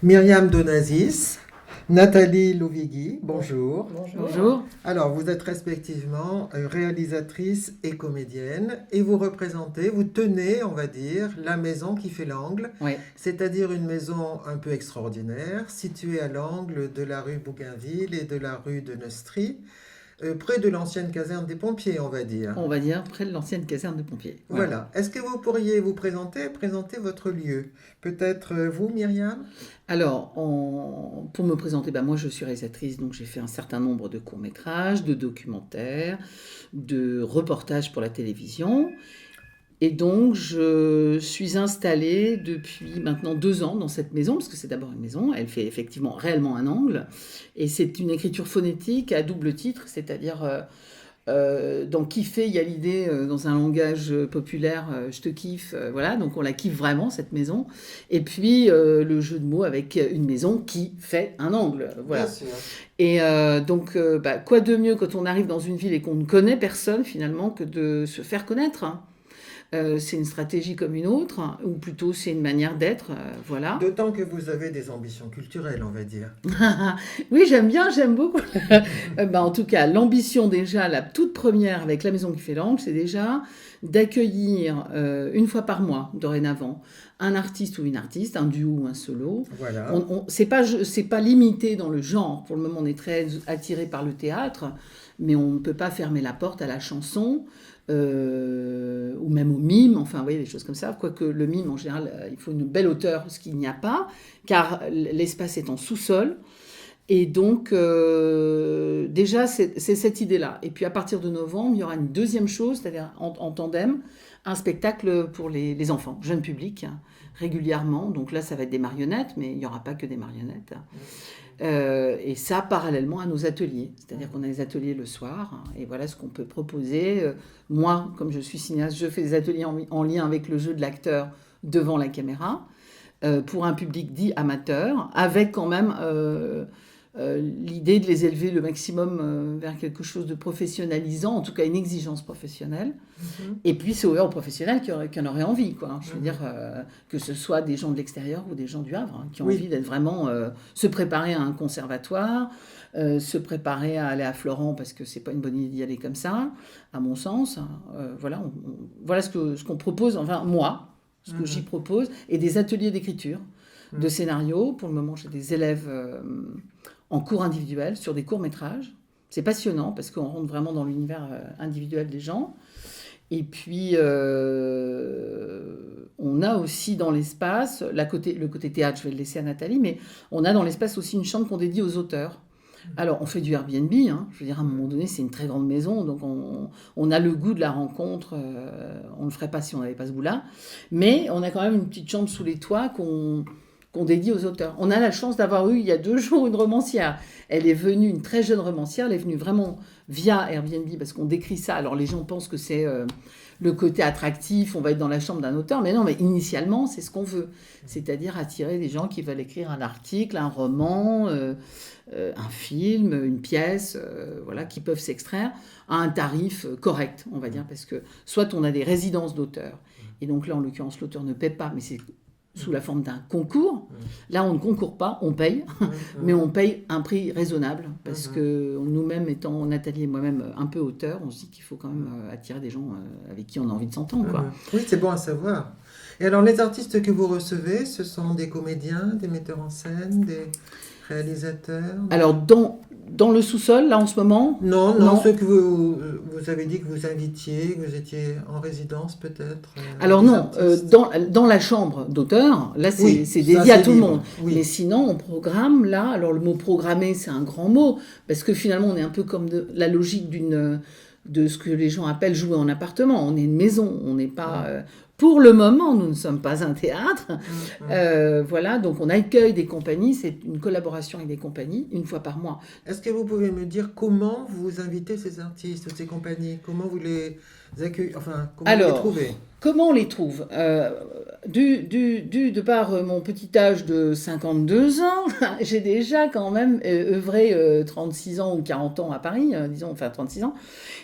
Myriam Donazis, Nathalie Louvigui, bonjour. Bonjour. Alors, vous êtes respectivement réalisatrice et comédienne et vous représentez, vous tenez, on va dire, la maison qui fait l'angle, Oui. c'est-à-dire une maison un peu extraordinaire, située à l'angle de la rue Bougainville et de la rue de Neustrie, près de l'ancienne caserne des pompiers, on va dire. On va dire près de l'ancienne caserne de pompiers. Voilà. Est-ce que vous pourriez vous présenter votre lieu? Peut-être vous, Myriam? Alors, pour me présenter, moi je suis réalisatrice, donc j'ai fait un certain nombre de courts-métrages, de documentaires, de reportages pour la télévision. Et donc, je suis installée depuis maintenant 2 ans dans cette maison, parce que c'est d'abord une maison, elle fait effectivement réellement un angle, et c'est une écriture phonétique à double titre, c'est-à-dire dans kiffer, il y a l'idée dans un langage populaire, je te kiffe, voilà, donc on la kiffe vraiment cette maison, et puis le jeu de mots avec une maison qui fait un angle, voilà. Bien sûr. Et donc, quoi de mieux quand on arrive dans une ville et qu'on ne connaît personne finalement que de se faire connaître, hein. C'est une stratégie comme une autre, hein, ou plutôt c'est une manière d'être, voilà. D'autant que vous avez des ambitions culturelles, on va dire. Oui, j'aime beaucoup. En tout cas, l'ambition déjà, la toute première avec la Maison qui fait l'angle, c'est déjà d'accueillir une fois par mois, dorénavant, un artiste ou une artiste, un duo ou un solo. Voilà. C'est pas limité dans le genre. Pour le moment, on est très attiré par le théâtre, mais on ne peut pas fermer la porte à la chanson. Ou même au mime, enfin, vous voyez, des choses comme ça. Quoique le mime, en général, il faut une belle hauteur, ce qu'il n'y a pas, car l'espace est en sous-sol. Et donc, déjà, c'est cette idée-là. Et puis, à partir de novembre, il y aura une deuxième chose, c'est-à-dire en tandem, un spectacle pour les enfants, jeunes publics, hein, régulièrement. Donc là, ça va être des marionnettes, mais il n'y aura pas que des marionnettes. Et ça, parallèlement à nos ateliers. C'est-à-dire qu'on a des ateliers le soir, hein, et voilà ce qu'on peut proposer. Moi, comme je suis cinéaste, je fais des ateliers en lien avec le jeu de l'acteur devant la caméra, pour un public dit amateur, avec quand même l'idée de les élever le maximum vers quelque chose de professionnalisant, en tout cas une exigence professionnelle. Et puis c'est ouvert aux professionnels qui en auraient envie, quoi. Je veux dire, que ce soit des gens de l'extérieur ou des gens du Havre, hein, qui ont envie d'être vraiment, se préparer à un conservatoire, se préparer à aller à Florent, parce que c'est pas une bonne idée d'y aller comme ça, à mon sens. Voilà, voilà ce qu'on propose, enfin moi, ce que j'y propose, et des ateliers d'écriture, de scénarios. Pour le moment, j'ai des élèves en cours individuel sur des courts-métrages. C'est passionnant parce qu'on rentre vraiment dans l'univers individuel des gens. Et puis, on a aussi dans l'espace, le côté théâtre, je vais le laisser à Nathalie, mais on a dans l'espace aussi une chambre qu'on dédie aux auteurs. Alors, on fait du Airbnb, hein. Je veux dire, à un moment donné, c'est une très grande maison, donc on a le goût de la rencontre. On ne le ferait pas si on n'avait pas ce goût-là. Mais on a quand même une petite chambre sous les toits qu'on dédie aux auteurs. On a la chance d'avoir eu, il y a 2 jours, une romancière. Elle est venue, une très jeune romancière, elle est venue vraiment via Airbnb, parce qu'on décrit ça. Alors, les gens pensent que c'est le côté attractif, on va être dans la chambre d'un auteur, mais non, mais initialement, c'est ce qu'on veut. C'est-à-dire attirer des gens qui veulent écrire un article, un roman, un film, une pièce, voilà, qui peuvent s'extraire à un tarif correct, on va dire, parce que soit on a des résidences d'auteurs, et donc là, en l'occurrence, l'auteur ne paie pas, mais c'est sous la forme d'un concours. Là, on ne concourt pas, on paye, mais on paye un prix raisonnable, parce que nous-mêmes, étant Nathalie et moi-même un peu auteurs, on se dit qu'il faut quand même attirer des gens avec qui on a envie de s'entendre, quoi. Oui, c'est bon à savoir. Et alors, les artistes que vous recevez, ce sont des comédiens, des metteurs en scène, des réalisateurs? Alors, dans le sous-sol, là, en ce moment... Non, ceux que vous avez dit que vous invitiez, que vous étiez en résidence peut-être. Alors des non, artistes. dans la chambre d'auteur, là c'est Oui, c'est ça, dédié c'est à tout le libre, monde. oui. Mais sinon, on programme là, alors le mot programmer c'est un grand mot, parce que finalement on est un peu comme la logique de ce que les gens appellent jouer en appartement. On est une maison, on n'est pas... pour le moment, nous ne sommes pas un théâtre. Voilà, donc on accueille des compagnies, c'est une collaboration avec des compagnies, une fois par mois. Est-ce que vous pouvez me dire comment vous invitez ces artistes, ces compagnies? Comment vous les accueillez? Enfin, comment vous les Alors, trouvez? comment on les trouve? De par mon petit âge de 52 ans, j'ai déjà quand même œuvré 36 ans ou 40 ans à Paris, disons, enfin 36 ans.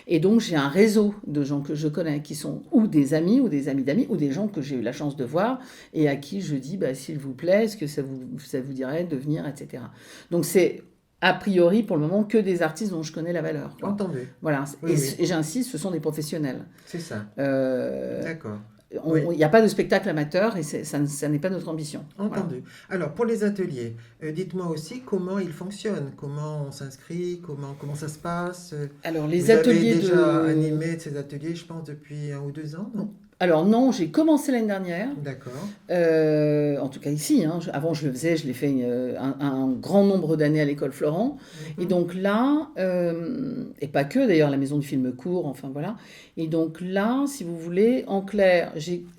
Et donc j'ai un réseau de gens que je connais qui sont ou des amis d'amis, ou des gens que j'ai eu la chance de voir et à qui je dis, bah, s'il vous plaît, est-ce que ça vous dirait de venir, etc. Donc c'est a priori pour le moment que des artistes dont je connais la valeur, quoi. Entendu. Voilà. Oui, oui, Et j'insiste, ce sont des professionnels. c'est ça. Euh, D'accord. Il Oui, n'y a pas de spectacle amateur et ça n'est pas notre ambition. Voilà. entendu. Alors, pour les ateliers, dites-moi aussi comment ils fonctionnent, comment on s'inscrit, comment ça se passe. Alors les Vous avez ateliers déjà de... animé ces ateliers, je pense, depuis 1 ou 2 ans, non? Alors non, j'ai commencé l'année dernière. D'accord. En tout cas ici, hein. Avant je le faisais, je l'ai fait un grand nombre d'années à l'école Florent. Et Mhm. donc là, et pas que d'ailleurs, la maison du film court, enfin voilà. Et donc là, si vous voulez, en clair,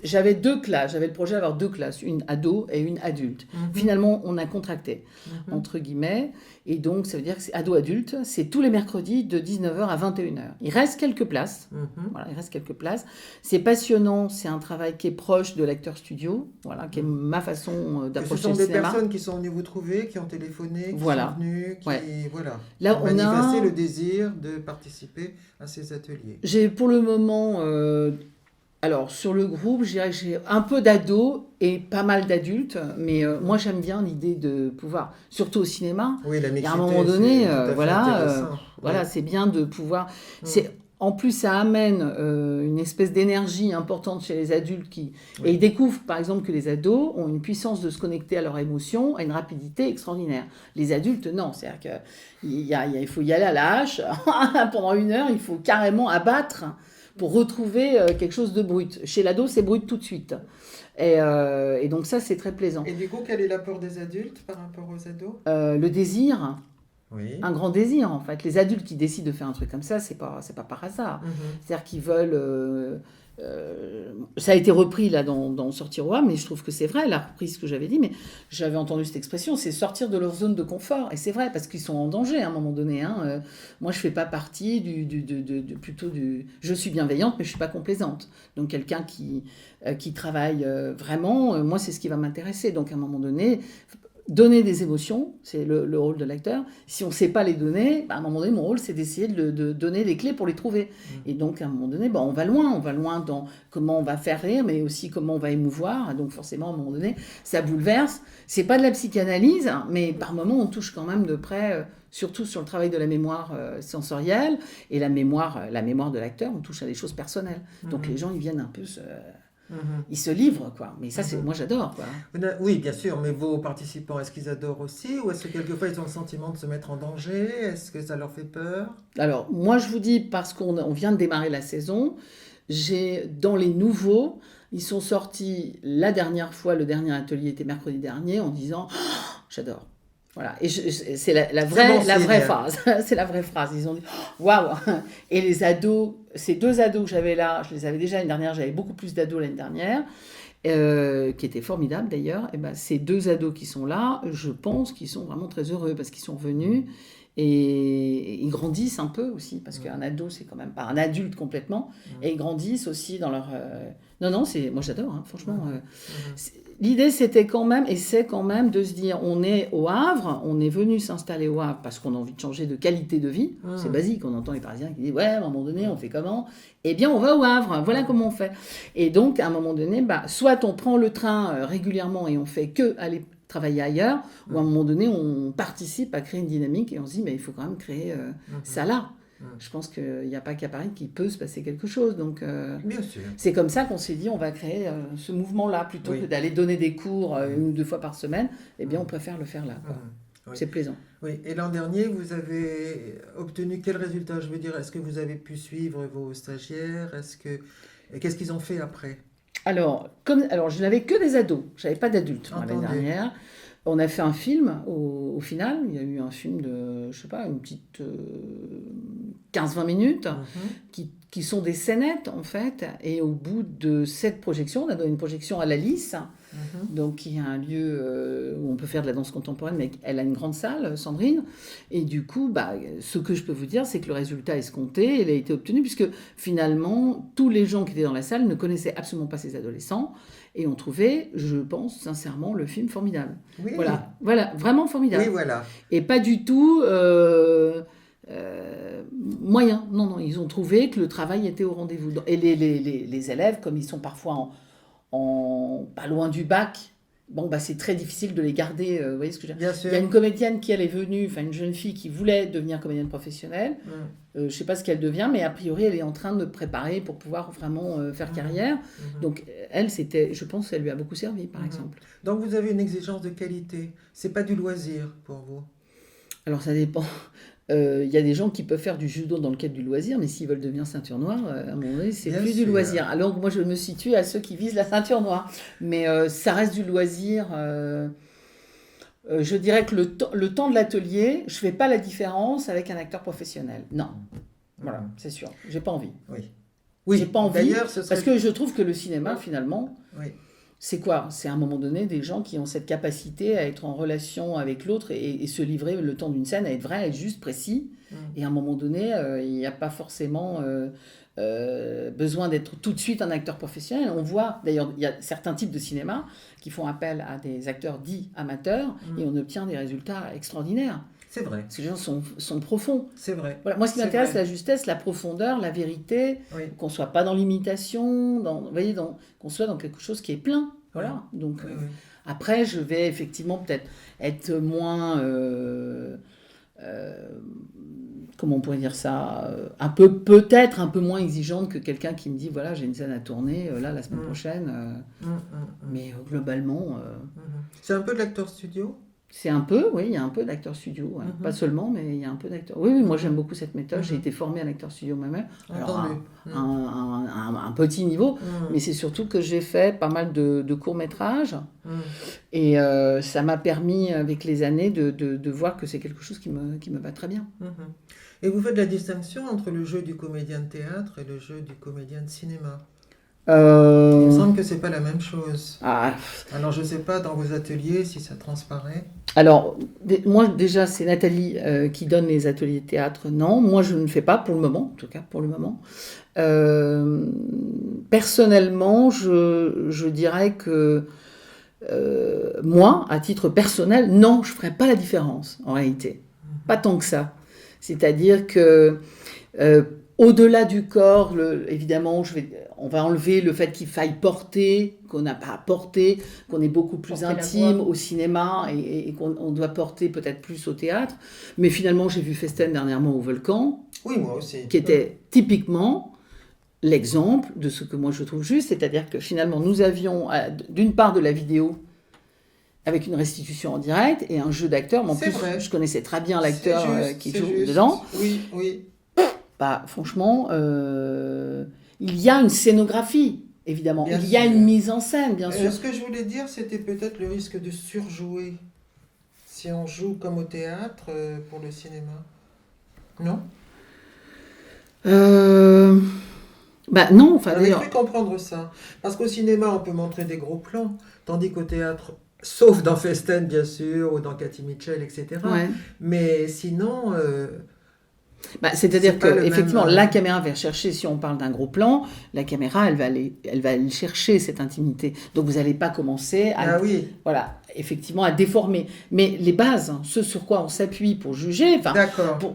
j'avais 2 classes, j'avais le projet d'avoir 2 classes, une ado et une adulte. Mhm. Finalement, on a contracté, Mhm. entre guillemets, et donc ça veut dire que c'est ado-adulte, c'est tous les mercredis de 19h à 21h. Il reste quelques places, Mhm. voilà, il reste quelques places. C'est passionnant, c'est un travail qui est proche de l'acteur studio, voilà, qui est ma façon Et ce d'approcher sont le des cinéma. personnes qui sont venues vous trouver, qui ont téléphoné, qui Voilà. sont venues, qui, Ouais. voilà, Là, ont on a- manifesté le désir de participer à ces ateliers. J'ai pour le moment, alors sur le groupe, je dirais que j'ai un peu d'ados et pas mal d'adultes, mais moi j'aime bien l'idée de pouvoir, surtout au cinéma, Oui, la il y mixité, a un moment donné, c'est tout à fait intéressant. voilà, Oui. c'est bien de pouvoir. Mm. En plus, ça amène une espèce d'énergie importante chez les adultes Oui. et ils découvrent par exemple que les ados ont une puissance de se connecter à leurs émotions, à une rapidité extraordinaire. Les adultes, non. C'est-à-dire qu'il faut y aller à la hache. Pendant 1 heure, il faut carrément abattre pour retrouver quelque chose de brut. Chez l'ado, c'est brut tout de suite. Et donc ça, c'est très plaisant. Et du coup, quel est l'apport des adultes par rapport aux ados? Le désir, Oui. un grand désir en fait. Les adultes qui décident de faire un truc comme ça, c'est pas par hasard. Mhm. C'est-à-dire qu'ils veulent. Ça a été repris là dans Sortir au Havre, mais je trouve que c'est vrai, la reprise que j'avais dit, mais j'avais entendu cette expression, c'est sortir de leur zone de confort. Et c'est vrai, parce qu'ils sont en danger à un moment donné. Hein. Moi, je fais pas partie plutôt du. Je suis bienveillante, mais je suis pas complaisante. Donc, quelqu'un qui travaille vraiment, moi, c'est ce qui va m'intéresser. Donc, à un moment donné, donner des émotions, c'est le rôle de l'acteur. Si on ne sait pas les donner, bah, à un moment donné, mon rôle, c'est d'essayer de donner les clés pour les trouver. Et donc, à un moment donné, bah, on va loin dans comment on va faire rire, mais aussi comment on va émouvoir. Donc, forcément, à un moment donné, ça bouleverse. C'est pas de la psychanalyse, hein, mais par moments, on touche quand même de près, surtout sur le travail de la mémoire sensorielle et la mémoire de l'acteur, on touche à des choses personnelles. Donc, les gens, ils viennent un peu ils se livrent, quoi. Mais ça, moi, j'adore, quoi. Oui, bien sûr, mais vos participants, est-ce qu'ils adorent aussi ou est-ce que quelquefois ils ont le sentiment de se mettre en danger? Est-ce que ça leur fait peur? Alors, moi, je vous dis, parce qu'on vient de démarrer la saison, dans les nouveaux, ils sont sortis la dernière fois, le dernier atelier était mercredi dernier, en disant oh, j'adore. Voilà. Et c'est la vraie phrase. C'est la vraie phrase. Ils ont dit waouh. Et les ados, ces 2 ados que j'avais là, je les avais déjà l'année dernière, j'avais beaucoup plus d'ados l'année dernière. Qui étaient formidables d'ailleurs, et ben, ces 2 ados qui sont là, je pense qu'ils sont vraiment très heureux parce qu'ils sont venus et ils grandissent un peu aussi, parce qu'un ado, c'est quand même pas un adulte complètement, et ils grandissent aussi dans leur... Non, moi j'adore, hein, franchement. L'idée, c'était quand même, et c'est quand même de se dire, on est au Havre, on est venu s'installer au Havre parce qu'on a envie de changer de qualité de vie. C'est basique, on entend les Parisiens qui disent, ouais, à un moment donné, on fait comment? Eh bien, on va au Havre, voilà comment on fait. Et donc, à un moment donné, bah, soit on prend le train régulièrement et on fait que aller travailler ailleurs, ou à un moment donné, on participe à créer une dynamique et on se dit, mais il faut quand même créer ça là. Je pense qu'il n'y a pas qu'à Paris qu'il peut se passer quelque chose. Donc, Bien sûr. c'est comme ça qu'on s'est dit, on va créer ce mouvement-là. Plutôt que d'aller donner des cours 1 ou 2 fois par semaine, eh bien, on préfère le faire là. Quoi. Oui. C'est plaisant. Oui, et l'an dernier, vous avez obtenu quel résultat? Je veux dire, est-ce que vous avez pu suivre vos stagiaires? Qu'est-ce qu'ils ont fait après? Alors, je n'avais que des ados, je n'avais pas d'adultes l'année dernière. On a fait un film au final. Il y a eu un film de, je sais pas, une petite 15-20 minutes qui sont des scénettes en fait. Et au bout de cette projection, on a donné une projection à la Lys donc qui est un lieu où on peut faire de la danse contemporaine, mais elle a une grande salle, Sandrine. Et du coup, ce que je peux vous dire, c'est que le résultat escompté, il a été obtenu, puisque finalement, tous les gens qui étaient dans la salle ne connaissaient absolument pas ces adolescents, et ont trouvé, je pense sincèrement, le film formidable. Oui. Voilà, vraiment formidable. Oui, voilà. Et pas du tout moyen. Non, ils ont trouvé que le travail était au rendez-vous. Et les élèves, comme ils sont parfois pas loin du bac, c'est très difficile de les garder. Vous voyez ce que je veux dire ? Bien sûr. Il y a une comédienne qui, elle est venue, une jeune fille qui voulait devenir comédienne professionnelle. Je ne sais pas ce qu'elle devient, mais a priori, elle est en train de préparer pour pouvoir vraiment faire carrière. Donc, elle, je pense qu'elle lui a beaucoup servi, par exemple. Donc, vous avez une exigence de qualité. Ce n'est pas du loisir pour vous ? Alors, ça dépend. Il y a des gens qui peuvent faire du judo dans le cadre du loisir, mais s'ils veulent devenir ceinture noire, à un moment donné, c'est Bien plus sûr. du loisir. Alors moi, je me situe à ceux qui visent la ceinture noire. Mais ça reste du loisir. Je dirais que le temps de l'atelier, je ne fais pas la différence avec un acteur professionnel. Non. Voilà, c'est sûr. J'ai pas envie. Oui. J'ai pas envie. D'ailleurs, parce que je trouve que le cinéma, finalement... Oui. C'est quoi ? C'est à un moment donné des gens qui ont cette capacité à être en relation avec l'autre et se livrer le temps d'une scène, à être vrai, à être juste, précis. Et à un moment donné, il n'y a pas forcément besoin d'être tout de suite un acteur professionnel. On voit, d'ailleurs, il y a certains types de cinéma qui font appel à des acteurs dits amateurs et on obtient des résultats extraordinaires. C'est vrai. Parce que les gens sont profonds. C'est vrai. Voilà. Moi, ce qui m'intéresse, c'est la justesse, la profondeur, la vérité, qu'on ne soit pas dans l'imitation, qu'on soit dans quelque chose qui est plein. Voilà. Donc, après, je vais effectivement peut-être être moins... comment on pourrait dire ça, peut-être un peu moins exigeante que quelqu'un qui me dit voilà, j'ai une scène à tourner la semaine prochaine, mais globalement c'est un peu de l'acteur studio. C'est un peu, oui, il y a un peu d'acteur studio, pas seulement, mais il y a un peu d'acteur. Oui, moi j'aime beaucoup cette méthode, j'ai été formée à l'acteur studio moi-même, alors un petit niveau, mais c'est surtout que j'ai fait pas mal de courts-métrages, et ça m'a permis avec les années de voir que c'est quelque chose qui me va très bien. Et vous faites la distinction entre le jeu du comédien de théâtre et le jeu du comédien de cinéma ? Il me semble que c'est pas la même chose. Alors je sais pas dans vos ateliers si ça transparaît. Alors moi déjà c'est Nathalie qui donne les ateliers de théâtre. Non, moi je ne fais pas pour le moment, en tout cas pour le moment. Personnellement, je dirais que moi, à titre personnel, non, je ferais pas la différence en réalité. Pas tant que ça. C'est-à-dire que au-delà du corps, évidemment, on va enlever le fait qu'il faille porter, qu'on n'a pas à porter, qu'on est beaucoup plus intime au cinéma et qu'on doit porter peut-être plus au théâtre. Mais finalement, j'ai vu Festen dernièrement au Volcan, oui, moi aussi, qui était typiquement l'exemple de ce que moi je trouve juste, c'est-à-dire que finalement, nous avions d'une part de la vidéo avec une restitution en direct et un jeu d'acteur, mais en plus, je connaissais très bien l'acteur qui joue dedans. Oui. Franchement, il y a une scénographie, évidemment. Il y a une mise en scène, bien sûr. Ce que je voulais dire, c'était peut-être le risque de surjouer. Si on joue comme au théâtre pour le cinéma. Non ? Non, enfin d'ailleurs... Je peux comprendre ça. Parce qu'au cinéma, on peut montrer des gros plans, tandis qu'au théâtre... Sauf dans Festen, bien sûr, ou dans Cathy Mitchell, etc. Ouais. Mais sinon... c'est-à-dire qu'effectivement, la caméra va chercher, si on parle d'un gros plan, la caméra, elle va aller chercher cette intimité. Donc, vous n'allez pas commencer effectivement, à déformer. Mais les bases, ce sur quoi on s'appuie pour juger,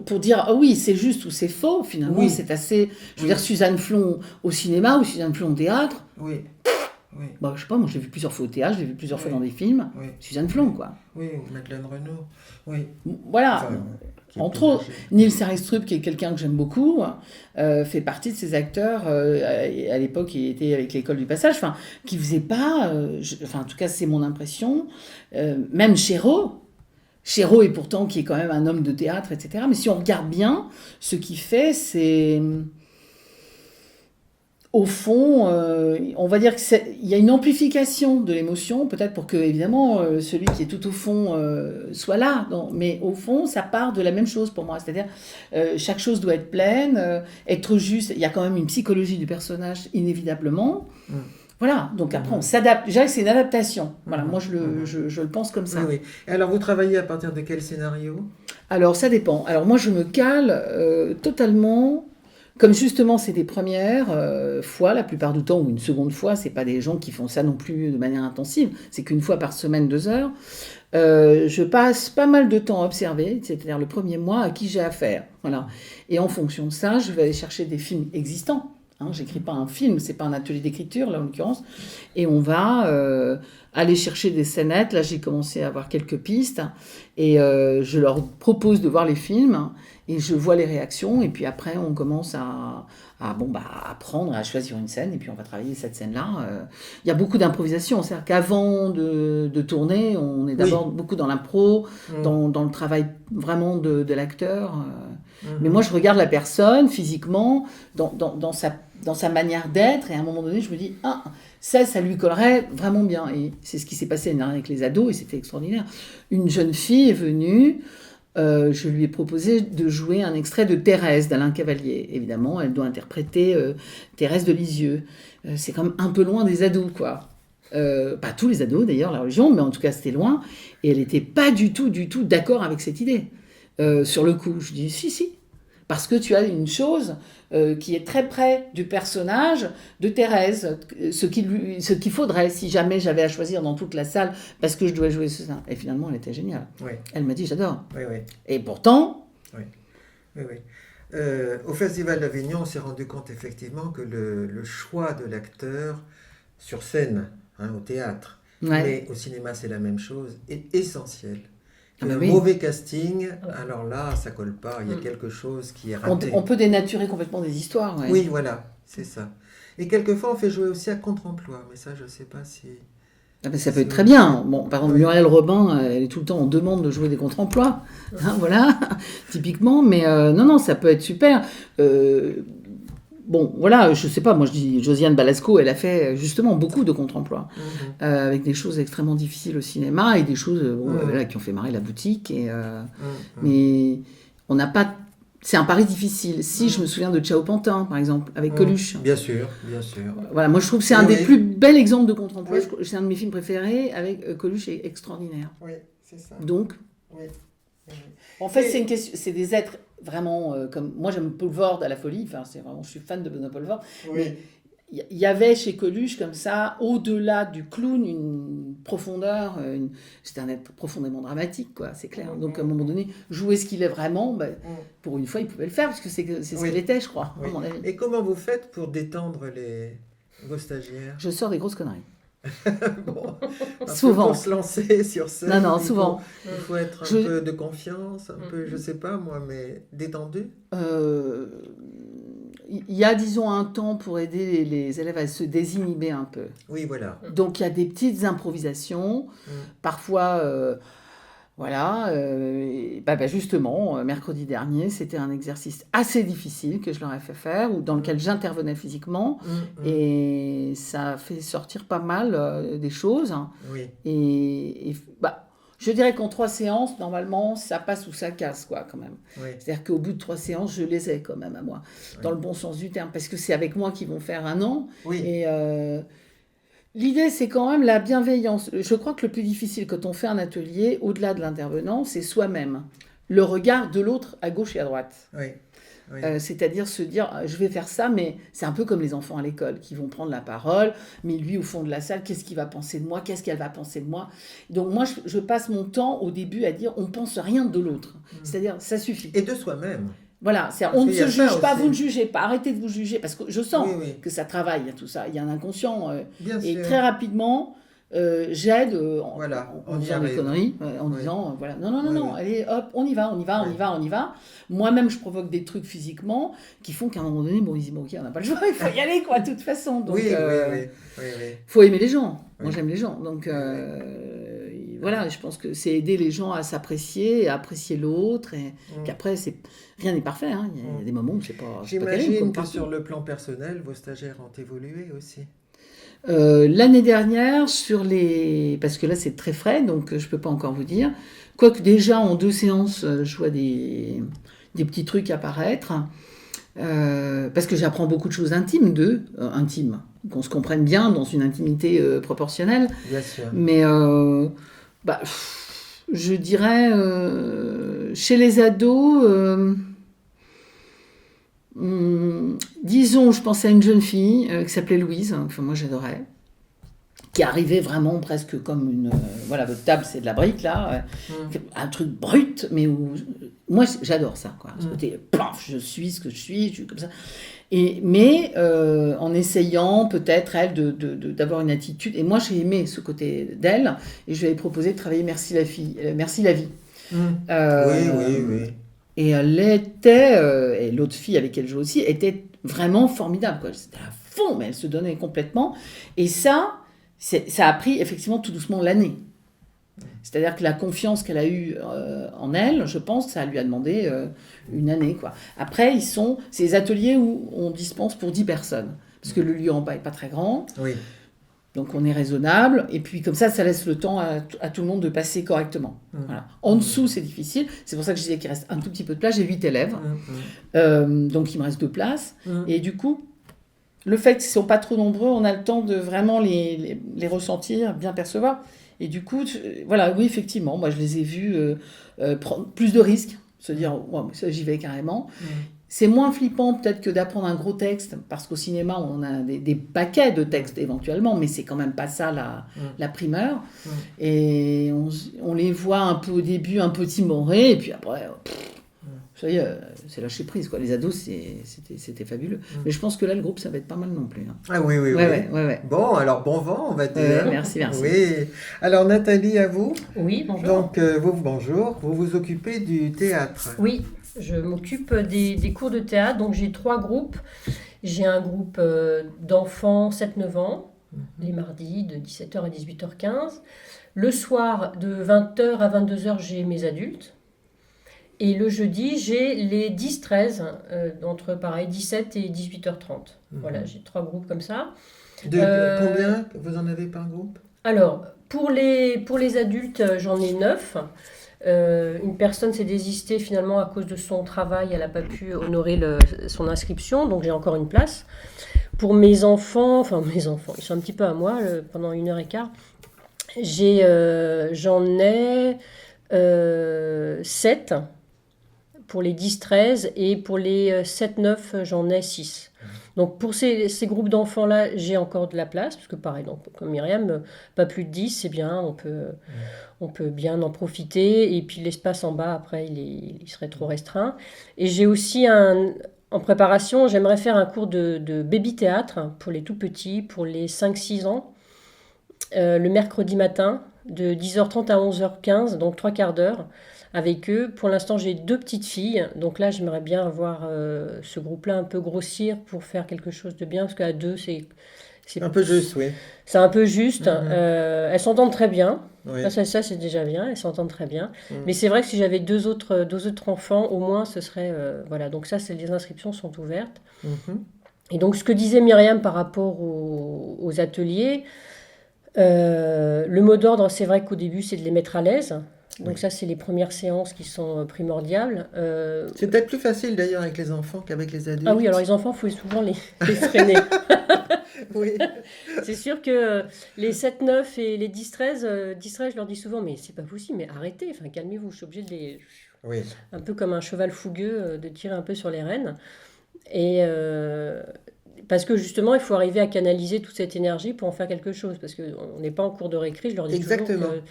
pour dire, oui, c'est juste ou c'est faux, finalement, c'est assez... Je veux dire, Suzanne Flon au cinéma ou Suzanne Flon au théâtre. Oui. Je sais pas, moi je l'ai vu plusieurs fois au théâtre, je l'ai vu plusieurs fois dans des films. Suzanne Flon, quoi. Oui, ou Madeleine Renaud. Oui. Voilà. Entre autres, Nils Arestrup, qui est quelqu'un que j'aime beaucoup, fait partie de ces acteurs, à l'époque il était avec l'École du Passage, qui ne faisait pas, en tout cas c'est mon impression, même Chéreau est pourtant qui est quand même un homme de théâtre, etc. Mais si on regarde bien, ce qu'il fait, c'est... Au fond, on va dire qu'il y a une amplification de l'émotion, peut-être pour que, évidemment, celui qui est tout au fond soit là. Mais au fond, ça part de la même chose pour moi. C'est-à-dire, chaque chose doit être pleine, être juste. Il y a quand même une psychologie du personnage, inévitablement. Voilà, donc après on s'adapte. Je dirais que c'est une adaptation. Voilà, moi je le pense comme ça. Oui. Et alors vous travaillez à partir de quel scénario? Alors ça dépend. Alors moi je me cale totalement, comme justement c'est des premières fois la plupart du temps, ou une seconde fois, c'est pas des gens qui font ça non plus de manière intensive, c'est qu'une fois par semaine, 2 heures. Je passe pas mal de temps à observer, c'est-à-dire le premier mois à qui j'ai affaire. Voilà. Et en fonction de ça, je vais aller chercher des films existants. J'écris pas un film, c'est pas un atelier d'écriture là en l'occurrence, et on va aller chercher des scénettes. Là j'ai commencé à avoir quelques pistes et je leur propose de voir les films et je vois les réactions et puis après on commence à apprendre à choisir une scène et puis on va travailler cette scène-là. Il y a beaucoup d'improvisation, c'est-à-dire qu'avant de tourner, on est d'abord beaucoup dans l'impro, dans le travail vraiment de l'acteur. Mais moi je regarde la personne physiquement dans sa manière d'être et à un moment donné je me dis ça lui collerait vraiment bien. Et c'est ce qui s'est passé avec les ados et c'était extraordinaire. Une jeune fille est venue, je lui ai proposé de jouer un extrait de Thérèse d'Alain Cavalier. Évidemment, elle doit interpréter Thérèse de Lisieux. C'est quand même un peu loin des ados, quoi. Pas tous les ados d'ailleurs, la religion, mais en tout cas c'était loin. Et elle n'était pas du tout d'accord avec cette idée. Sur le coup, je dis si. Parce que tu as une chose qui est très près du personnage de Thérèse, ce qu'il faudrait si jamais j'avais à choisir dans toute la salle, parce que je dois jouer ça. Et finalement, elle était géniale. Oui. Elle m'a dit, j'adore. Oui. Et pourtant... Oui. Au Festival d'Avignon, on s'est rendu compte effectivement que le choix de l'acteur sur scène, au théâtre, mais au cinéma c'est la même chose, est essentiel. Un mauvais casting, alors là, ça colle pas, il y a quelque chose qui est raté. On peut dénaturer complètement des histoires. Ouais. Oui, voilà, c'est ça. Et quelquefois, on fait jouer aussi à contre-emploi, mais ça, je sais pas si... ça peut être très bien. Bon, par exemple, Muriel Robin, elle est tout le temps en demande de jouer des contre-emplois. Voilà, typiquement. Mais non, ça peut être super. Bon, voilà, je sais pas, moi je dis Josiane Balasco, elle a fait justement beaucoup de contre-emploi, avec des choses extrêmement difficiles au cinéma et des choses qui ont fait marrer la boutique. Mais on n'a pas... C'est un pari difficile. Si je me souviens de Ciao Pantin, par exemple, avec Coluche. Bien sûr. Voilà, moi je trouve que c'est un des plus bels exemples de contre-emploi. C'est un de mes films préférés, avec Coluche, est extraordinaire. Oui, c'est ça. Donc, en fait, c'est des êtres vraiment comme moi j'aime Paul Vord à la folie, je suis fan de Benoît Paul Vord, mais il y avait chez Coluche comme ça, au-delà du clown, une profondeur, c'était un être profondément dramatique, quoi, c'est clair. Donc à un moment donné, jouer ce qu'il est vraiment, pour une fois il pouvait le faire parce que c'est ce qu'il était, je crois, à mon avis. Et comment vous faites pour détendre vos stagiaires? Je sors des grosses conneries. Souvent. Pour se lancer sur scène, souvent. Il faut être un peu de confiance, un peu, je sais pas moi, mais détendu. Il y a, disons, un temps pour aider les élèves à se désinhiber un peu. Oui, voilà. Donc il y a des petites improvisations, parfois. Justement, mercredi dernier, c'était un exercice assez difficile que je leur ai fait faire, dans lequel j'intervenais physiquement, et ça a fait sortir pas mal des choses. Oui. Je dirais qu'en 3 séances, normalement, ça passe ou ça casse, quoi, quand même. Oui. C'est-à-dire qu'au bout de 3 séances, je les ai quand même à moi, dans le bon sens du terme, parce que c'est avec moi qu'ils vont faire 1 an. Oui. Et l'idée, c'est quand même la bienveillance. Je crois que le plus difficile quand on fait un atelier, au-delà de l'intervenant, c'est soi-même. Le regard de l'autre à gauche et à droite. Oui. C'est-à-dire se dire, je vais faire ça, mais c'est un peu comme les enfants à l'école qui vont prendre la parole, mais lui, au fond de la salle, qu'est-ce qu'il va penser de moi? Qu'est-ce qu'elle va penser de moi? Donc moi, je passe mon temps au début à dire, on ne pense rien de l'autre. C'est-à-dire, ça suffit. Et de soi-même. Voilà, on ne se juge pas, vous ne jugez pas, arrêtez de vous juger, parce que je sens que ça travaille, tout ça, il y a un inconscient, et très rapidement, j'aide en disant des conneries, en disant, non, allez, hop, on y va. Moi-même, je provoque des trucs physiquement qui font qu'à un moment donné, ils disent, ok, on n'a pas le choix, il faut y aller, quoi, de toute façon. Donc, faut aimer les gens, moi j'aime les gens, donc... Voilà, je pense que c'est aider les gens à s'apprécier, à apprécier l'autre, et qu'après, rien n'est parfait. Il y a des moments où c'est pas. J'imagine que sur le plan personnel, vos stagiaires ont évolué aussi. L'année dernière, parce que là c'est très frais, donc je peux pas encore vous dire. Quoique déjà en 2 séances, je vois des petits trucs apparaître. parce que j'apprends beaucoup de choses intimes d'eux, qu'on se comprenne bien dans une intimité proportionnelle. Bien sûr. Mais je dirais, chez les ados, disons, je pensais à une jeune fille qui s'appelait Louise, que moi j'adorais, qui arrivait vraiment presque comme une... voilà, votre table, c'est de la brique, là. Un truc brut, mais où... Moi, j'adore ça, quoi. Ce côté, plaf, je suis ce que je suis comme ça. Mais en essayant, peut-être, elle, d'avoir une attitude... Et moi, j'ai aimé ce côté d'elle, et je lui avais proposé de travailler Merci la vie. Oui. Et elle était... et l'autre fille avec qui elle joue aussi, était vraiment formidable, quoi. C'était à fond, mais elle se donnait complètement. Et ça a pris effectivement tout doucement l'année. C'est-à-dire que la confiance qu'elle a eue en elle, je pense que ça lui a demandé une année, quoi. Après, c'est les ateliers où on dispense pour 10 personnes. Parce que le lieu en bas n'est pas très grand. Oui. Donc on est raisonnable. Et puis comme ça laisse le temps à tout le monde de passer correctement. Voilà. En dessous, c'est difficile. C'est pour ça que je disais qu'il reste un tout petit peu de place. J'ai 8 élèves. Donc il me reste 2 places. Et du coup, le fait qu'ils ne sont pas trop nombreux, on a le temps de vraiment les ressentir, bien percevoir. Et du coup, voilà, oui, effectivement, moi je les ai vus prendre plus de risques, se dire, ouais, ça j'y vais carrément. C'est moins flippant peut-être que d'apprendre un gros texte, parce qu'au cinéma, on a des paquets de textes éventuellement, mais c'est quand même pas ça la primeur. Et on les voit un peu au début, un peu timorés, et puis après... ça y est, c'est lâcher prise, quoi. Les ados, c'était fabuleux. Mais je pense que là, le groupe, ça va être pas mal non plus. Hein. Ah oui. Ouais. Bon, alors bon vent, on va dire. Merci. Oui. Alors Nathalie, à vous. Oui, bonjour. Donc, bonjour. Vous vous occupez du théâtre. Oui, je m'occupe des cours de théâtre. Donc, j'ai 3 groupes. J'ai un groupe d'enfants 7-9 ans, les mardis de 17h à 18h15. Le soir, de 20h à 22h, j'ai mes adultes. Et le jeudi, j'ai les 10-13, entre pareil 17 et 18h30. Voilà, j'ai 3 groupes comme ça. Combien vous en avez par groupe ? Alors, pour les adultes, j'en ai 9. Une personne s'est désistée finalement à cause de son travail, elle n'a pas pu honorer son inscription, donc j'ai encore une place. Pour mes enfants, ils sont un petit peu à moi pendant 1h15. J'en ai 7 pour les 10-13 et pour les 7-9, j'en ai 6. Donc pour ces groupes d'enfants-là, j'ai encore de la place, parce que pareil, donc, comme Myriam, pas plus de 10, c'est bien, on peut bien en profiter. Et puis l'espace en bas, après, il serait trop restreint. Et j'ai aussi en préparation, j'aimerais faire un cours de baby-théâtre pour les tout-petits, pour les 5-6 ans, le mercredi matin, de 10h30 à 11h15, donc 3 quarts d'heure. Avec eux. Pour l'instant, j'ai 2 petites filles. Donc là, j'aimerais bien avoir ce groupe-là un peu grossir pour faire quelque chose de bien. Parce qu'à 2, c'est un peu juste, oui. C'est un peu juste. Elles s'entendent très bien. Oui. Ça, c'est déjà bien. Elles s'entendent très bien. Mais c'est vrai que si j'avais 2 autres enfants, au moins, ce serait... voilà. Donc ça, les inscriptions sont ouvertes. Et donc, ce que disait Myriam par rapport aux ateliers, le mot d'ordre, c'est vrai qu'au début, c'est de les mettre à l'aise. Donc ça, c'est les premières séances qui sont primordiales. C'est peut-être plus facile d'ailleurs avec les enfants qu'avec les adultes. Ah oui, alors les enfants, il faut souvent les freiner. Oui. C'est sûr que les 7-9 et les 10-13, je leur dis souvent, mais c'est pas possible, mais arrêtez, calmez-vous, je suis obligée de les... Oui. Un peu comme un cheval fougueux, de tirer un peu sur les rênes. Et... parce que justement, il faut arriver à canaliser toute cette énergie pour en faire quelque chose. Parce qu'on n'est pas en cours de récré, je leur dis Exactement. toujours que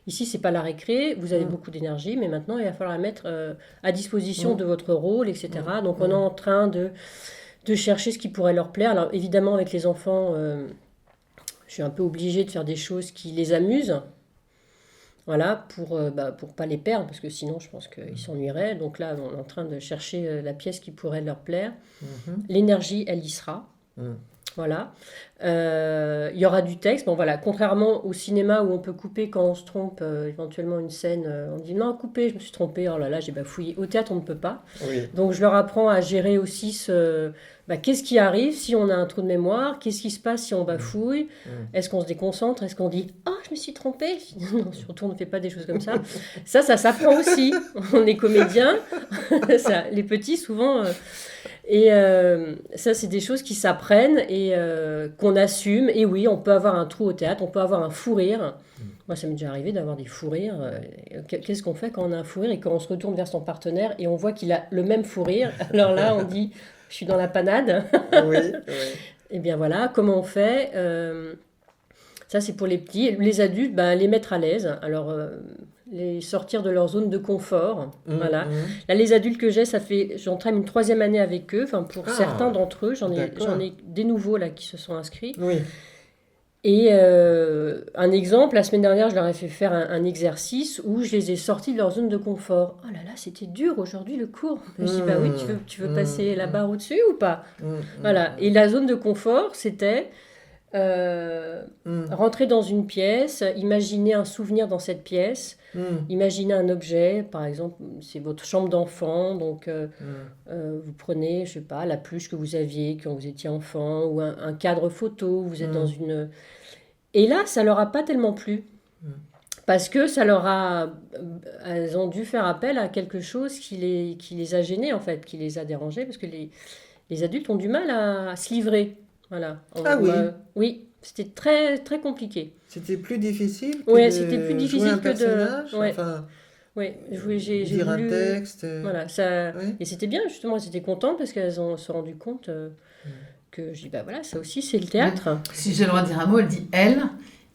ici, c'est pas la récré, vous avez beaucoup d'énergie, mais maintenant, il va falloir la mettre à disposition de votre rôle, etc. Donc, on est en train de chercher ce qui pourrait leur plaire. Alors, évidemment, avec les enfants, je suis un peu obligée de faire des choses qui les amusent. Voilà, pour pas les perdre, parce que sinon, je pense qu'ils s'ennuieraient. Donc là, on est en train de chercher la pièce qui pourrait leur plaire. L'énergie, elle y sera. Voilà. Il y aura du texte. Bon, voilà. Contrairement au cinéma où on peut couper quand on se trompe, éventuellement une scène, on dit non, couper, je me suis trompée, oh là là, j'ai bafouillé. Au théâtre, on ne peut pas. Oui. Donc je leur apprends à gérer aussi qu'est-ce qui arrive si on a un trou de mémoire, qu'est-ce qui se passe si on bafouille, est-ce qu'on se déconcentre, est-ce qu'on dit « Oh, je me suis trompée !» Non, surtout on ne fait pas des choses comme ça. Ça s'apprend aussi. On est comédien. Les petits, souvent... Et ça, c'est des choses qui s'apprennent et qu'on assume. Et oui, on peut avoir un trou au théâtre, on peut avoir un fou rire. Moi, ça m'est déjà arrivé d'avoir des fous rires. Qu'est-ce qu'on fait quand on a un fou rire et quand on se retourne vers son partenaire et on voit qu'il a le même fou rire? Alors là, on dit, je suis dans la panade. Oui, oui. Et bien voilà, comment on fait? Ça, c'est pour les petits. Les adultes, les mettre à l'aise. Alors, les sortir de leur zone de confort. Voilà. Là, les adultes que j'entraîne une 3e année avec eux. Enfin, pour certains d'entre eux, j'en ai des nouveaux là qui se sont inscrits. Oui. Et un exemple, la semaine dernière, je leur ai fait faire un exercice où je les ai sortis de leur zone de confort. Oh là là, c'était dur aujourd'hui le cours. Je dis, oui, tu veux passer la barre au-dessus ou pas? Voilà. Et la zone de confort, c'était rentrer dans une pièce, imaginer un souvenir dans cette pièce, imaginer un objet, par exemple, c'est votre chambre d'enfant, donc vous prenez, je sais pas, la peluche que vous aviez quand vous étiez enfant, ou un cadre photo, vous êtes dans une... Et là, ça leur a pas tellement plu. Parce que elles ont dû faire appel à quelque chose qui les a gênés, en fait, qui les a dérangés, parce que les adultes ont du mal à se livrer. Voilà. Oui. Oui, c'était très, très compliqué. C'était plus difficile c'était plus difficile jouer un personnage, Oui, j'ai dire voulu... un texte. Voilà, ça... Oui. Et c'était bien, justement, elles étaient contentes parce qu'elles se sont rendues compte que je dis, voilà, ça aussi, c'est le théâtre. Oui. Si j'ai le droit de dire un mot, elle dit elle.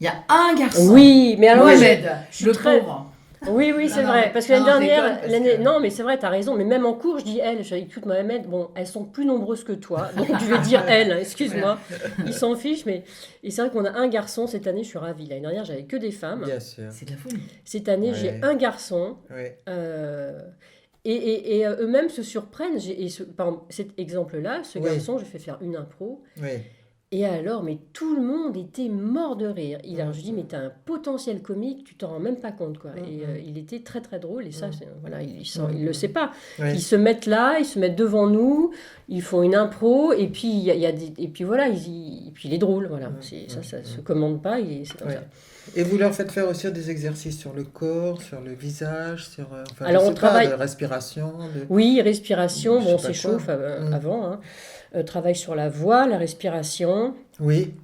Il y a un garçon. Oui, mais alors... le pauvre. Oui, c'est vrai. Parce que l'année dernière, non, mais c'est vrai, t'as raison. Mais même en cours, je dis elle. J'écoute Mohamed. Bon, elles sont plus nombreuses que toi, donc je vais dire elle. Excuse-moi. Ils s'en fichent, mais et c'est vrai qu'on a un garçon cette année. Je suis ravie. L'année dernière, j'avais que des femmes. Bien sûr. C'est de la folie. Cette année, j'ai un garçon. Et eux-mêmes se surprennent. Par exemple, cet exemple-là, ce garçon, je fais faire une impro. Et alors, mais tout le monde était mort de rire. Alors, je dis, mais t'as un potentiel comique, tu t'en rends même pas compte, quoi. Et il était très, très drôle. Et ça, voilà, il le sait pas. Ils se mettent là, ils se mettent devant nous, ils font une impro, et puis, et puis voilà, et puis il est drôle, voilà. Ça se commande pas, c'est comme ça. Et vous leur faites faire aussi des exercices sur le corps, sur le visage, sur alors, on travaille... de respiration. Oui, respiration, on s'échauffe avant, hein. Travaille sur la voix, la respiration. Oui.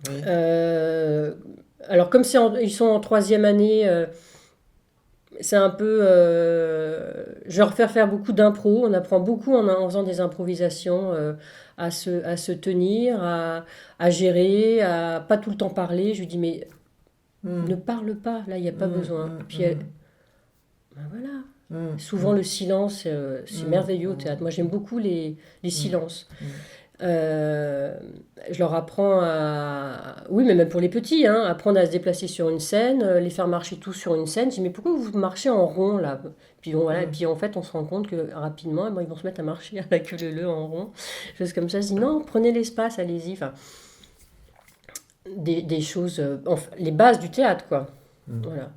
Alors, comme ils sont en 3e année, c'est un peu... je leur fais faire beaucoup d'impro. On apprend beaucoup en faisant des improvisations à se tenir, à gérer, à pas tout le temps parler. Je lui dis, mais ne parle pas, là, il n'y a pas besoin. Puis voilà. Souvent, le silence, c'est merveilleux au théâtre. Moi, j'aime beaucoup les silences. Je leur apprends oui, mais même pour les petits, apprendre à se déplacer sur une scène, les faire marcher tous sur une scène. Je dis, mais pourquoi vous marchez en rond là? Puis voilà, et puis en fait, on se rend compte que rapidement, ils vont se mettre à marcher à la queue leu en rond. Choses comme ça. Je dis, non, prenez l'espace, allez-y. Enfin, des choses, les bases du théâtre, quoi. Voilà.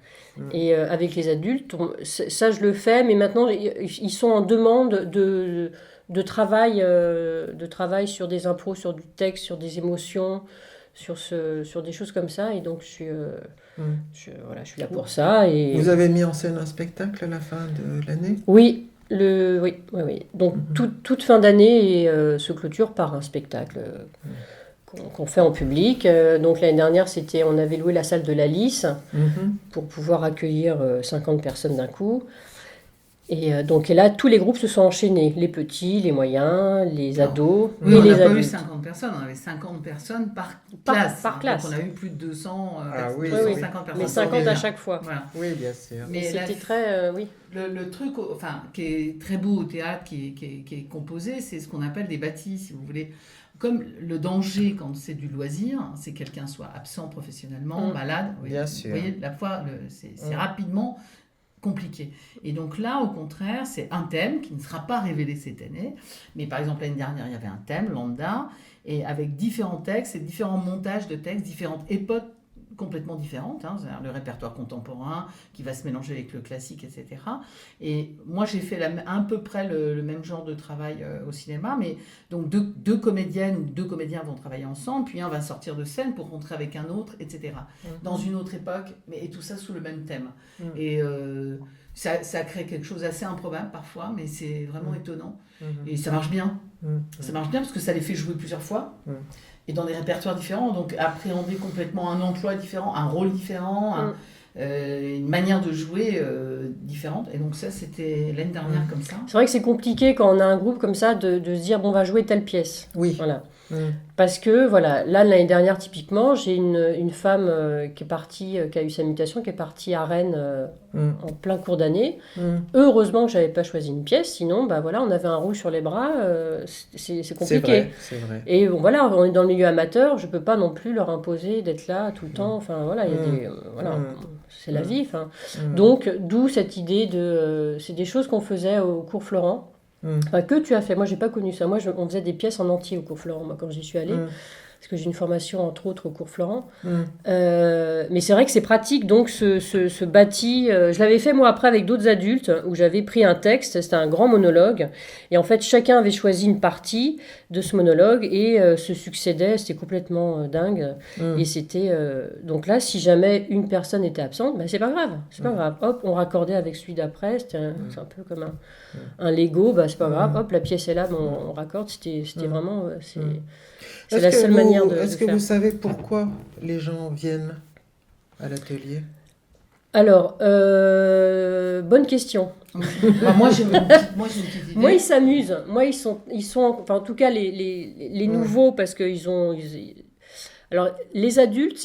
Et avec les adultes, ça je le fais, mais maintenant, ils sont en demande de travail sur des impros, sur du texte, sur des émotions, sur des choses comme ça. Et donc, je suis là pour ça. Et... Vous avez mis en scène un spectacle à la fin de l'année? Oui. Oui. Donc, toute fin d'année se clôture par un spectacle qu'on fait en public. Donc, l'année dernière, on avait loué la salle de la Lys pour pouvoir accueillir 50 personnes d'un coup. Et là, tous les groupes se sont enchaînés. Les petits, les moyens, les ados et les adultes. On n'a pas eu 50 personnes, on avait 50 personnes par classe. Par classe. Donc on a eu plus de 200, 250 personnes. Mais 50 à chaque fois. Voilà. Oui, bien sûr. Mais c'était très... Le truc qui est très beau au théâtre, qui est composé, c'est ce qu'on appelle des bâtis, si vous voulez. Comme le danger, quand c'est du loisir, c'est que quelqu'un soit absent professionnellement, malade. Bien sûr. Vous voyez, la fois, c'est rapidement... compliqué. Et donc là, au contraire, c'est un thème qui ne sera pas révélé cette année. Mais par exemple, l'année dernière, il y avait un thème, lambda, et avec différents textes et différents montages de textes, différentes époques complètement différentes, hein, c'est-à-dire le répertoire contemporain qui va se mélanger avec le classique, etc. Et moi, j'ai fait à peu près le même genre de travail au cinéma, mais donc deux comédiennes ou deux comédiens vont travailler ensemble, puis un va sortir de scène pour rentrer avec un autre, etc. Dans une autre époque, et tout ça sous le même thème. Et ça crée quelque chose d'assez improbable parfois, mais c'est vraiment étonnant. Et ça marche bien. Ça marche bien parce que ça les fait jouer plusieurs fois. Et dans des répertoires différents, donc appréhender complètement un emploi différent, un rôle différent, une manière de jouer différente. Et donc ça, c'était l'année dernière comme ça. C'est vrai que c'est compliqué quand on a un groupe comme ça de se dire, bon, on va jouer telle pièce. Oui. Voilà. Parce que, voilà, là, l'année dernière, typiquement, j'ai une femme qui est partie, qui a eu sa mutation, qui est partie à Rennes en plein cours d'année. Heureusement que je n'avais pas choisi une pièce, sinon, bah, voilà, on avait un rouge sur les bras, c'est compliqué. C'est vrai. Et bon, voilà, on est dans le milieu amateur, je ne peux pas non plus leur imposer d'être là tout le temps. Enfin, voilà, il y a des... voilà, c'est la vie. Donc, d'où cette idée de... c'est des choses qu'on faisait au cours Florent. Enfin, que tu as fait. Moi, j'ai pas connu ça. Moi, on faisait des pièces en entier au cours Florent, moi, quand j'y suis allée. Parce que j'ai une formation, entre autres, au cours Florent. Mais c'est vrai que c'est pratique. Donc, ce bâti... je l'avais fait, moi, après, avec d'autres adultes, où j'avais pris un texte. C'était un grand monologue. Et en fait, chacun avait choisi une partie de ce monologue et se succédait. C'était complètement dingue. Et c'était... donc là, si jamais une personne était absente, ben, c'est pas grave. C'est pas grave. Hop, on raccordait avec celui d'après. C'est un peu comme un Lego. Ben, c'est pas grave. Hop, la pièce est là, ben, on raccorde. C'était vraiment... c'est la seule manière de Est-ce que faire. vous savez pourquoi les gens viennent à l'atelier? Alors, bonne question. Bah, moi, j'ai une petite idée. Moi, ils s'amusent. Moi, ils sont, enfin, en tout cas, les nouveaux, parce qu'ils ont... Alors, les adultes,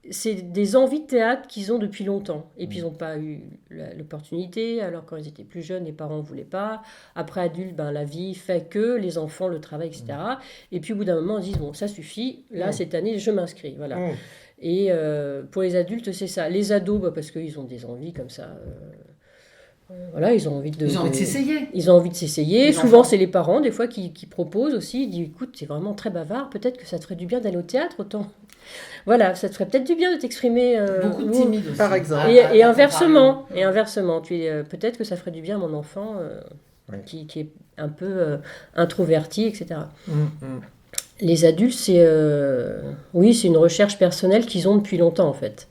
c'est des envies de théâtre qu'ils ont depuis longtemps. Et puis, ils n'ont pas eu l'opportunité. Alors, quand ils étaient plus jeunes, les parents ne voulaient pas. Après, adultes, ben, la vie fait que, les enfants, le travail, etc. Et puis, au bout d'un moment, ils disent, bon, ça suffit. Là, cette année, je m'inscris. Voilà. Et pour les adultes, c'est ça. Les ados, bah, parce qu'ils ont des envies comme ça. Voilà, ils ont envie de s'essayer. Ils ont envie de s'essayer. Souvent, c'est les parents, des fois, qui proposent aussi. Ils disent, écoute, c'est vraiment très bavard. Peut-être que ça te ferait du bien d'aller au théâtre autant. Voilà, ça te ferait peut-être du bien de t'exprimer. Beaucoup de timides aussi. Par exemple. Et inversement. Peut-être que ça ferait du bien à mon enfant qui est un peu introverti, etc. Les adultes, c'est une recherche personnelle qu'ils ont depuis longtemps, en fait.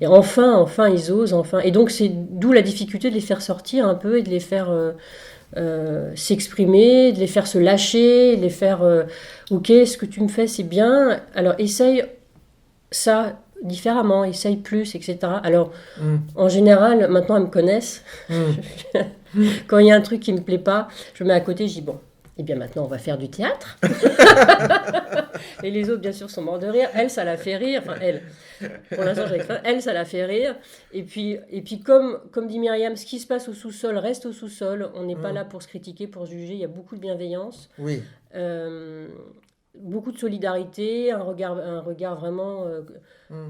Et enfin, ils osent, enfin. Et donc, c'est d'où la difficulté de les faire sortir un peu et de les faire s'exprimer, de les faire se lâcher, de les faire ok, ce que tu me fais, c'est bien. Alors, essaye ça différemment, essaye plus, etc. Alors, en général, maintenant, elles me connaissent. Quand il y a un truc qui me plaît pas, je me mets à côté, je dis bon. Eh bien, maintenant, on va faire du théâtre. Et les autres, bien sûr, sont morts de rire. Elle, ça la fait rire. Enfin, elle. Pour l'instant, elle, ça la fait rire. Et puis comme dit Myriam, ce qui se passe au sous-sol reste au sous-sol. On n'est pas là pour se critiquer, pour juger. Il y a beaucoup de bienveillance. Oui. Beaucoup de solidarité, un regard vraiment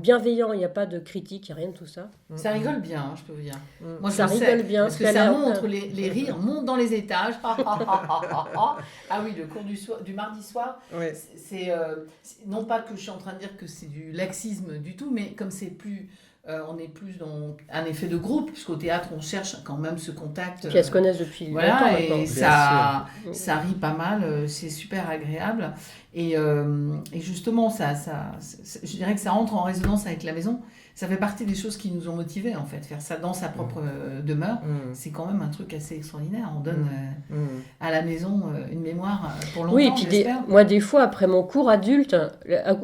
bienveillant. Il n'y a pas de critique, il n'y a rien de tout ça. Ça rigole bien, hein, je peux vous dire. Moi, ça rigole bien. Parce que ça montre, les rires montent dans les étages. Ah oui, le cours du mardi soir, c'est non pas que je suis en train de dire que c'est du laxisme du tout, mais comme c'est plus... on est plus dans un effet de groupe, puisqu'au théâtre, on cherche quand même ce contact. Puis elles se connaissent depuis longtemps maintenant. Et ça rit pas mal, c'est super agréable. Et justement, je dirais que ça entre en résonance avec la maison. Ça fait partie des choses qui nous ont motivés, en fait. Faire ça dans sa propre demeure, c'est quand même un truc assez extraordinaire. On donne à la maison une mémoire pour longtemps, oui, et puis moi, des fois, après mon cours adulte,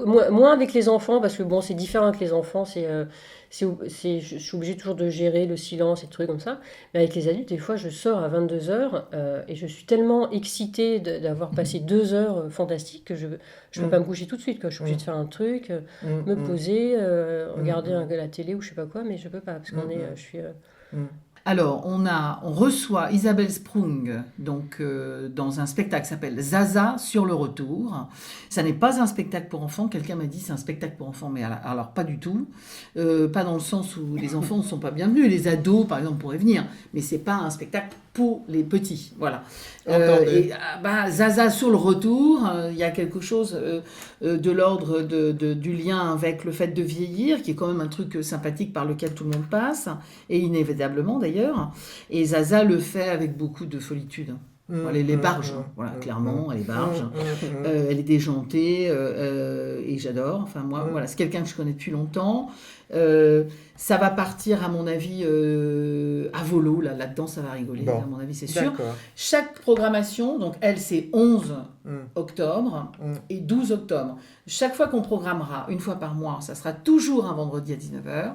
moins avec les enfants, parce que bon, c'est différent avec les enfants, je suis obligée toujours de gérer le silence et des trucs comme ça. Mais avec les adultes, des fois, je sors à 22h et je suis tellement excitée d'avoir passé 2 heures fantastiques que je peux pas me coucher tout de suite. Je suis obligée de faire un truc, me poser, regarder la télé ou je sais pas quoi, mais je peux pas parce Alors, on reçoit Isabelle Sprung donc, dans un spectacle qui s'appelle Zaza sur le retour. Ça n'est pas un spectacle pour enfants. Quelqu'un m'a dit c'est un spectacle pour enfants, mais alors pas du tout. Pas dans le sens où les enfants ne sont pas bienvenus. Les ados, par exemple, pourraient venir. Mais c'est pas un spectacle pour les petits. Voilà. Zaza sur le retour, il y a quelque chose de l'ordre du lien avec le fait de vieillir, qui est quand même un truc sympathique par lequel tout le monde passe, et inévitablement d'ailleurs. Et Zaza le fait avec beaucoup de folitude. Elle est barge, voilà, clairement, elle est barge. Elle est déjantée, et j'adore. Enfin, moi, voilà, c'est quelqu'un que je connais depuis longtemps. Ça va partir, à mon avis, à volo. Là-dedans, ça va rigoler, à mon avis, c'est sûr. Chaque programmation, donc elle, c'est 11 octobre et 12 octobre. Chaque fois qu'on programmera, une fois par mois, ça sera toujours un vendredi à 19h.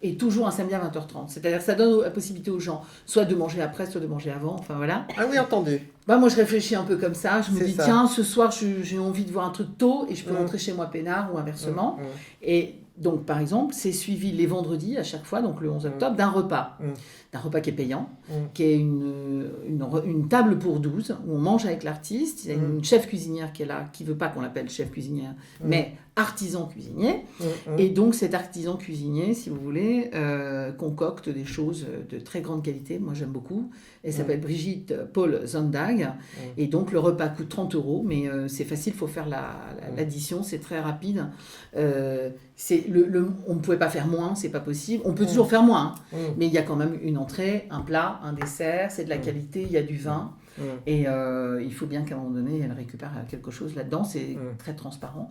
Et toujours un samedi à 20h30. C'est-à-dire que ça donne la possibilité aux gens soit de manger après, soit de manger avant, enfin voilà. Ah oui, entendu. Moi, je réfléchis un peu comme ça. Je me dis, tiens, ce soir, j'ai envie de voir un truc tôt et je peux rentrer chez moi peinard ou inversement. Et donc, par exemple, c'est suivi les vendredis à chaque fois, donc le 11 octobre, d'un repas. D'un repas qui est payant, qui est une table pour 12, où on mange avec l'artiste. Il y a une chef cuisinière qui est là, qui ne veut pas qu'on l'appelle chef cuisinière, mais artisan cuisinier. Et donc, cet artisan cuisinier, si vous voulez, concocte des choses de très grande qualité. Moi, j'aime beaucoup. Elle s'appelle Brigitte Paul Zondag. Et donc, le repas coûte 30 €, mais c'est facile, il faut faire l'addition, c'est très rapide. On ne pouvait pas faire moins, c'est pas possible. On peut toujours faire moins, mais il y a quand même une entrée, un plat, un dessert, c'est de la qualité, il y a du vin. Et il faut bien qu'à un moment donné, elle récupère quelque chose là-dedans, c'est très transparent.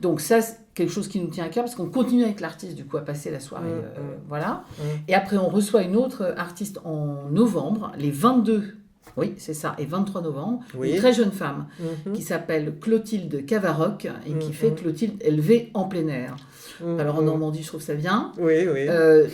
Donc ça, c'est quelque chose qui nous tient à cœur, parce qu'on continue avec l'artiste, du coup, à passer la soirée. Voilà. Et après, on reçoit une autre artiste en novembre, les 22... Oui, c'est ça, et 23 novembre, une très jeune femme qui s'appelle Clotilde Cavaroc et qui fait Clotilde élevée en plein air. Alors en Normandie, je trouve ça bien.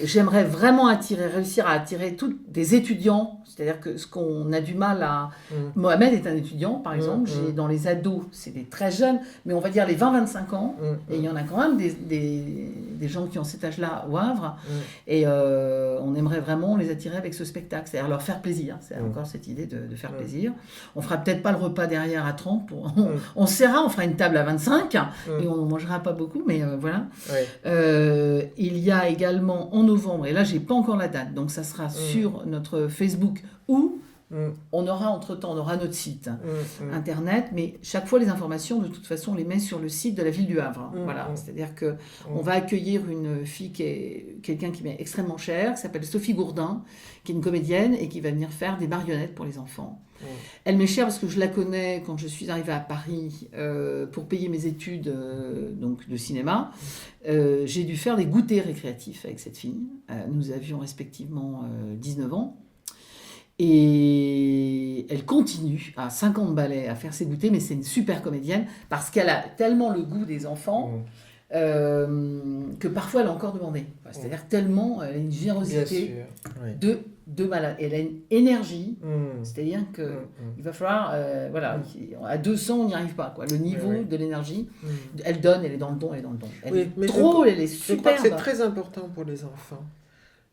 J'aimerais vraiment réussir à attirer des étudiants, c'est-à-dire que ce qu'on a du mal à... Mohamed est un étudiant, par exemple, j'ai dans les ados, c'est des très jeunes, mais on va dire les 20-25 ans, et il y en a quand même des gens qui ont cet âge-là au Havre, et on aimerait vraiment les attirer avec ce spectacle, c'est-à-dire leur faire plaisir, c'est encore cette idée de faire plaisir. On fera peut-être pas le repas derrière à 30, on serra, on fera une table à 25, et on mangera pas beaucoup, mais voilà. Il y a également en novembre, et là j'ai pas encore la date, donc ça sera sur notre Facebook ou on aura entre-temps, on aura notre site internet, mais chaque fois les informations de toute façon on les met sur le site de la ville du Havre. Voilà, c'est-à-dire que on va accueillir une fille qui est quelqu'un qui m'est extrêmement cher, qui s'appelle Sophie Gourdin, qui est une comédienne et qui va venir faire des marionnettes pour les enfants. Elle m'est chère parce que je la connais quand je suis arrivée à Paris pour payer mes études donc de cinéma. J'ai dû faire des goûters récréatifs avec cette fille. Nous avions respectivement 19 ans. Et elle continue à 50 ballets à faire ses goûters, mais c'est une super comédienne parce qu'elle a tellement le goût des enfants que parfois elle a encore demandé. C'est-à-dire tellement elle a une générosité de malade. Elle a une énergie, c'est-à-dire qu'il va falloir, voilà, à 200 on n'y arrive pas. Quoi. Le niveau de l'énergie, elle donne, elle est dans le don, elle est dans le don. Elle est drôle, elle est superbe. Je crois que c'est très important pour les enfants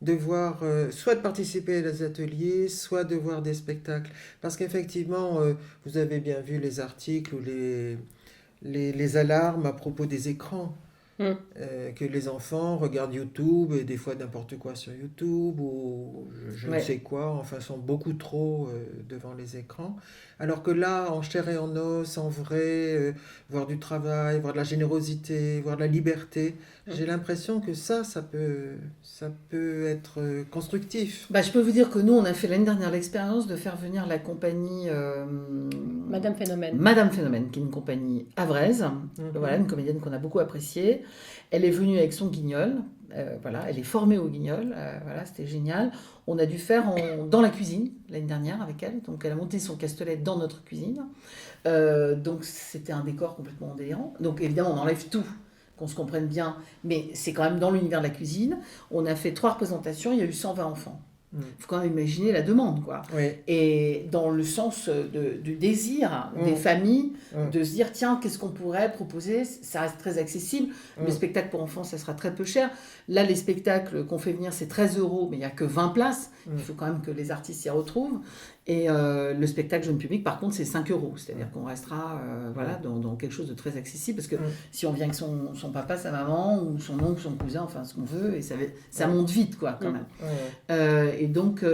de voir, soit de participer à des ateliers, soit de voir des spectacles. Parce qu'effectivement, vous avez bien vu les articles ou les alarmes à propos des écrans. Que les enfants regardent YouTube et des fois n'importe quoi sur YouTube ou je ne sais quoi, enfin sont beaucoup trop devant les écrans. Alors que là, en chair et en os, en vrai, voir du travail, voir de la générosité, voir de la liberté, j'ai l'impression que ça peut être constructif. Je peux vous dire que nous, on a fait l'année dernière l'expérience de faire venir la compagnie Madame Phénomène. Madame Phénomène, qui est une compagnie havraise, voilà, une comédienne qu'on a beaucoup appréciée. Elle est venue avec son guignol, voilà, elle est formée au guignol, voilà, c'était génial. On a dû faire dans la cuisine l'année dernière avec elle, donc elle a monté son castelet dans notre cuisine. Donc c'était un décor complètement délirant. Donc évidemment, on enlève tout, qu'on se comprenne bien, mais c'est quand même dans l'univers de la cuisine. On a fait 3 représentations, il y a eu 120 enfants. Il faut quand même imaginer la demande, quoi. Oui. Et dans le sens du désir des familles, de se dire, tiens, qu'est-ce qu'on pourrait proposer? Ça reste très accessible. Le spectacle pour enfants, ça sera très peu cher. Là, les spectacles qu'on fait venir, c'est 13 €, mais il n'y a que 20 places. Il faut quand même que les artistes s'y retrouvent. Et le spectacle jeune public, par contre, c'est 5 €. C'est-à-dire qu'on restera dans quelque chose de très accessible. Parce que si on vient avec son papa, sa maman, ou son oncle, son cousin, enfin ce qu'on veut, et ça monte vite, quoi, quand même. Et donc,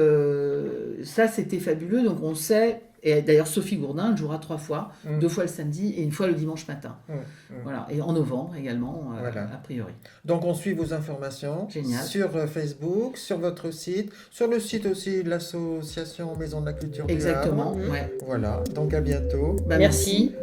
ça, c'était fabuleux. Donc, on sait... Et d'ailleurs, Sophie Gourdin jouera 3 fois, 2 fois le samedi et 1 fois le dimanche matin. Voilà. Et en novembre également, a priori. Donc, on suit vos informations sur Facebook, sur votre site, sur le site aussi de l'association Maison de la Culture du Havre. Exactement, ouais. Voilà. Donc, à bientôt. Merci.